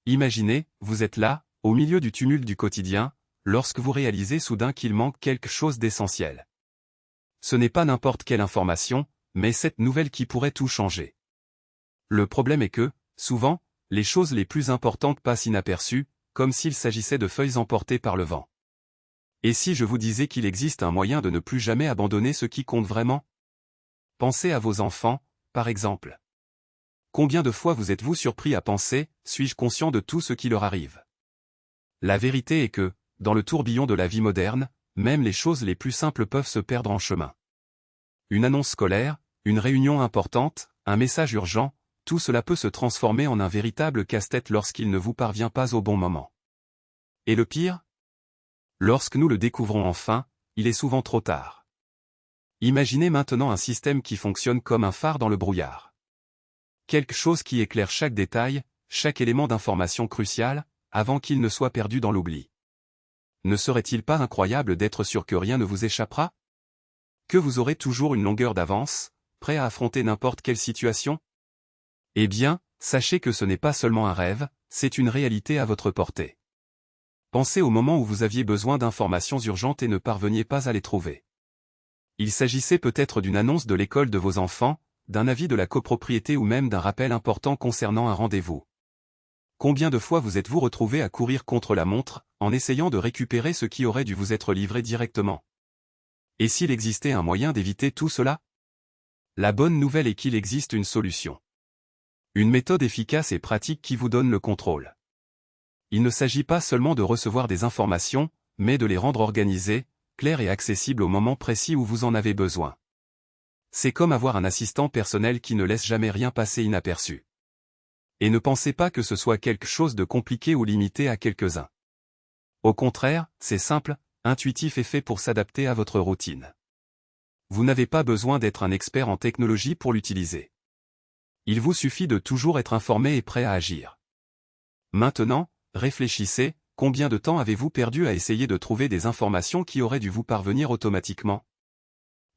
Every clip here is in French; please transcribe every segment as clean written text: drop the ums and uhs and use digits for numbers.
Imaginez, vous êtes là, au milieu du tumulte du quotidien, lorsque vous réalisez soudain qu'il manque quelque chose d'essentiel. Ce n'est pas n'importe quelle information, mais cette nouvelle qui pourrait tout changer. Le problème est que, souvent, les choses les plus importantes passent inaperçues, comme s'il s'agissait de feuilles emportées par le vent. Et si je vous disais qu'il existe un moyen de ne plus jamais abandonner ce qui compte vraiment? Pensez à vos enfants, par exemple. Combien de fois vous êtes-vous surpris à penser, suis-je conscient de tout ce qui leur arrive? La vérité est que, dans le tourbillon de la vie moderne, même les choses les plus simples peuvent se perdre en chemin. Une annonce scolaire, une réunion importante, un message urgent, tout cela peut se transformer en un véritable casse-tête lorsqu'il ne vous parvient pas au bon moment. Et le pire? Lorsque nous le découvrons enfin, il est souvent trop tard. Imaginez maintenant un système qui fonctionne comme un phare dans le brouillard. Quelque chose qui éclaire chaque détail, chaque élément d'information crucial, avant qu'il ne soit perdu dans l'oubli. Ne serait-il pas incroyable d'être sûr que rien ne vous échappera? Que vous aurez toujours une longueur d'avance, prêt à affronter n'importe quelle situation? Eh bien, sachez que ce n'est pas seulement un rêve, c'est une réalité à votre portée. Pensez au moment où vous aviez besoin d'informations urgentes et ne parveniez pas à les trouver. Il s'agissait peut-être d'une annonce de l'école de vos enfants, d'un avis de la copropriété ou même d'un rappel important concernant un rendez-vous. Combien de fois vous êtes-vous retrouvé à courir contre la montre, en essayant de récupérer ce qui aurait dû vous être livré directement? Et s'il existait un moyen d'éviter tout cela? La bonne nouvelle est qu'il existe une solution. Une méthode efficace et pratique qui vous donne le contrôle. Il ne s'agit pas seulement de recevoir des informations, mais de les rendre organisées, claires et accessibles au moment précis où vous en avez besoin. C'est comme avoir un assistant personnel qui ne laisse jamais rien passer inaperçu. Et ne pensez pas que ce soit quelque chose de compliqué ou limité à quelques-uns. Au contraire, c'est simple, intuitif et fait pour s'adapter à votre routine. Vous n'avez pas besoin d'être un expert en technologie pour l'utiliser. Il vous suffit de toujours être informé et prêt à agir. Maintenant, réfléchissez, combien de temps avez-vous perdu à essayer de trouver des informations qui auraient dû vous parvenir automatiquement?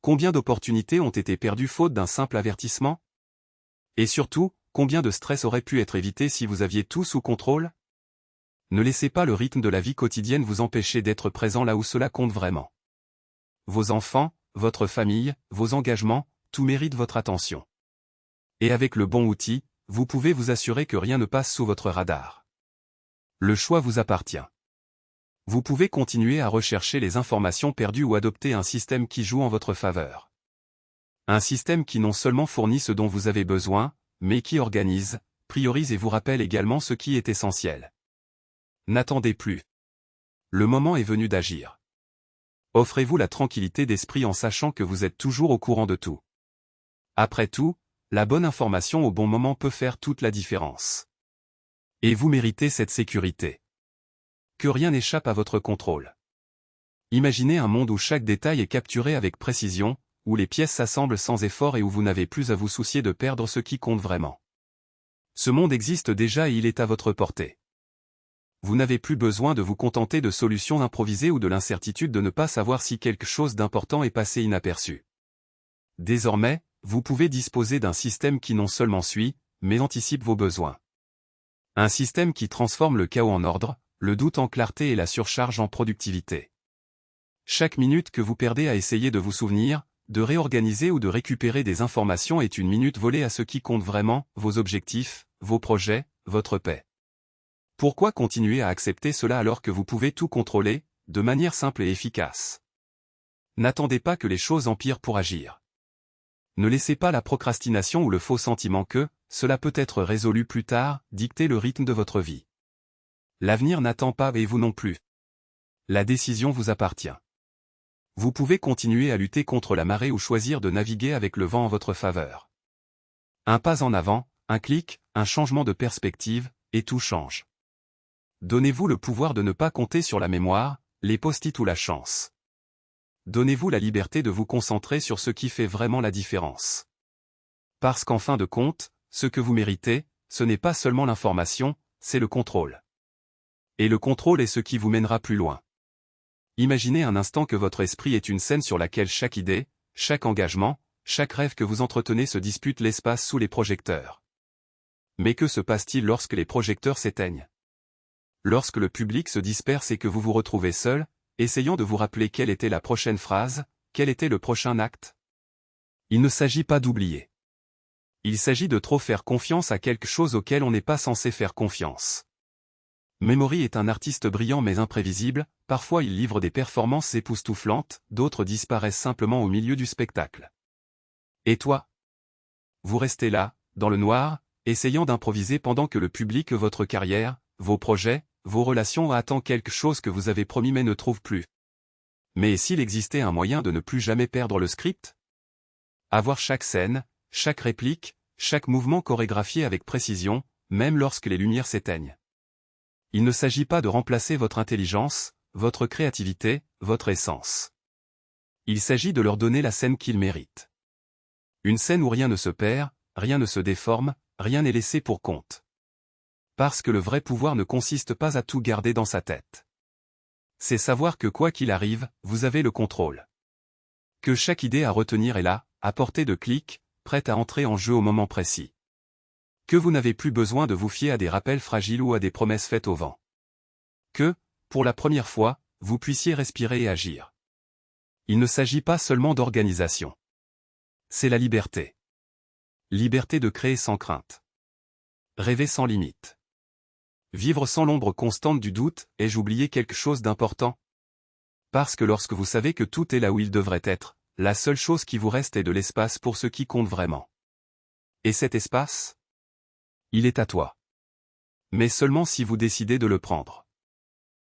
Combien d'opportunités ont été perdues faute d'un simple avertissement? Et surtout, combien de stress aurait pu être évité si vous aviez tout sous contrôle? Ne laissez pas le rythme de la vie quotidienne vous empêcher d'être présent là où cela compte vraiment. Vos enfants, votre famille, vos engagements, tout mérite votre attention. Et avec le bon outil, vous pouvez vous assurer que rien ne passe sous votre radar. Le choix vous appartient. Vous pouvez continuer à rechercher les informations perdues ou adopter un système qui joue en votre faveur. Un système qui non seulement fournit ce dont vous avez besoin, mais qui organise, priorise et vous rappelle également ce qui est essentiel. N'attendez plus. Le moment est venu d'agir. Offrez-vous la tranquillité d'esprit en sachant que vous êtes toujours au courant de tout. Après tout, la bonne information au bon moment peut faire toute la différence. Et vous méritez cette sécurité. Que rien n'échappe à votre contrôle. Imaginez un monde où chaque détail est capturé avec précision, où les pièces s'assemblent sans effort et où vous n'avez plus à vous soucier de perdre ce qui compte vraiment. Ce monde existe déjà et il est à votre portée. Vous n'avez plus besoin de vous contenter de solutions improvisées ou de l'incertitude de ne pas savoir si quelque chose d'important est passé inaperçu. Désormais, vous pouvez disposer d'un système qui non seulement suit, mais anticipe vos besoins. Un système qui transforme le chaos en ordre, le doute en clarté et la surcharge en productivité. Chaque minute que vous perdez à essayer de vous souvenir, de réorganiser ou de récupérer des informations est une minute volée à ce qui compte vraiment, vos objectifs, vos projets, votre paix. Pourquoi continuer à accepter cela alors que vous pouvez tout contrôler, de manière simple et efficace? N'attendez pas que les choses empirent pour agir. Ne laissez pas la procrastination ou le faux sentiment que, cela peut être résolu plus tard, dicter le rythme de votre vie. L'avenir n'attend pas et vous non plus. La décision vous appartient. Vous pouvez continuer à lutter contre la marée ou choisir de naviguer avec le vent en votre faveur. Un pas en avant, un clic, un changement de perspective, et tout change. Donnez-vous le pouvoir de ne pas compter sur la mémoire, les post-it ou la chance. Donnez-vous la liberté de vous concentrer sur ce qui fait vraiment la différence. Parce qu'en fin de compte, ce que vous méritez, ce n'est pas seulement l'information, c'est le contrôle. Et le contrôle est ce qui vous mènera plus loin. Imaginez un instant que votre esprit est une scène sur laquelle chaque idée, chaque engagement, chaque rêve que vous entretenez se dispute l'espace sous les projecteurs. Mais que se passe-t-il lorsque les projecteurs s'éteignent? lorsque le public se disperse et que vous vous retrouvez seul, essayant de vous rappeler quelle était la prochaine phrase, quel était le prochain acte. Il ne s'agit pas d'oublier. Il s'agit de trop faire confiance à quelque chose auquel on n'est pas censé faire confiance. Memory est un artiste brillant mais imprévisible, parfois il livre des performances époustouflantes, d'autres disparaissent simplement au milieu du spectacle. Et toi? Vous restez là, dans le noir, essayant d'improviser pendant que le public, votre carrière, vos projets, vos relations attend quelque chose que vous avez promis mais ne trouve plus. Mais s'il existait un moyen de ne plus jamais perdre le script? Avoir chaque scène, chaque réplique, chaque mouvement chorégraphié avec précision, même lorsque les lumières s'éteignent. Il ne s'agit pas de remplacer votre intelligence, votre créativité, votre essence. Il s'agit de leur donner la scène qu'ils méritent. Une scène où rien ne se perd, rien ne se déforme, rien n'est laissé pour compte. Parce que le vrai pouvoir ne consiste pas à tout garder dans sa tête. C'est savoir que quoi qu'il arrive, vous avez le contrôle. Que chaque idée à retenir est là, à portée de clic, prête à entrer en jeu au moment précis. Que vous n'avez plus besoin de vous fier à des rappels fragiles ou à des promesses faites au vent. Que, pour la première fois, vous puissiez respirer et agir. Il ne s'agit pas seulement d'organisation. C'est la liberté. Liberté de créer sans crainte. Rêver sans limite. Vivre sans l'ombre constante du doute, ai-je oublié quelque chose d'important? Parce que lorsque vous savez que tout est là où il devrait être, la seule chose qui vous reste est de l'espace pour ce qui compte vraiment. Et cet espace? Il est à toi. Mais seulement si vous décidez de le prendre.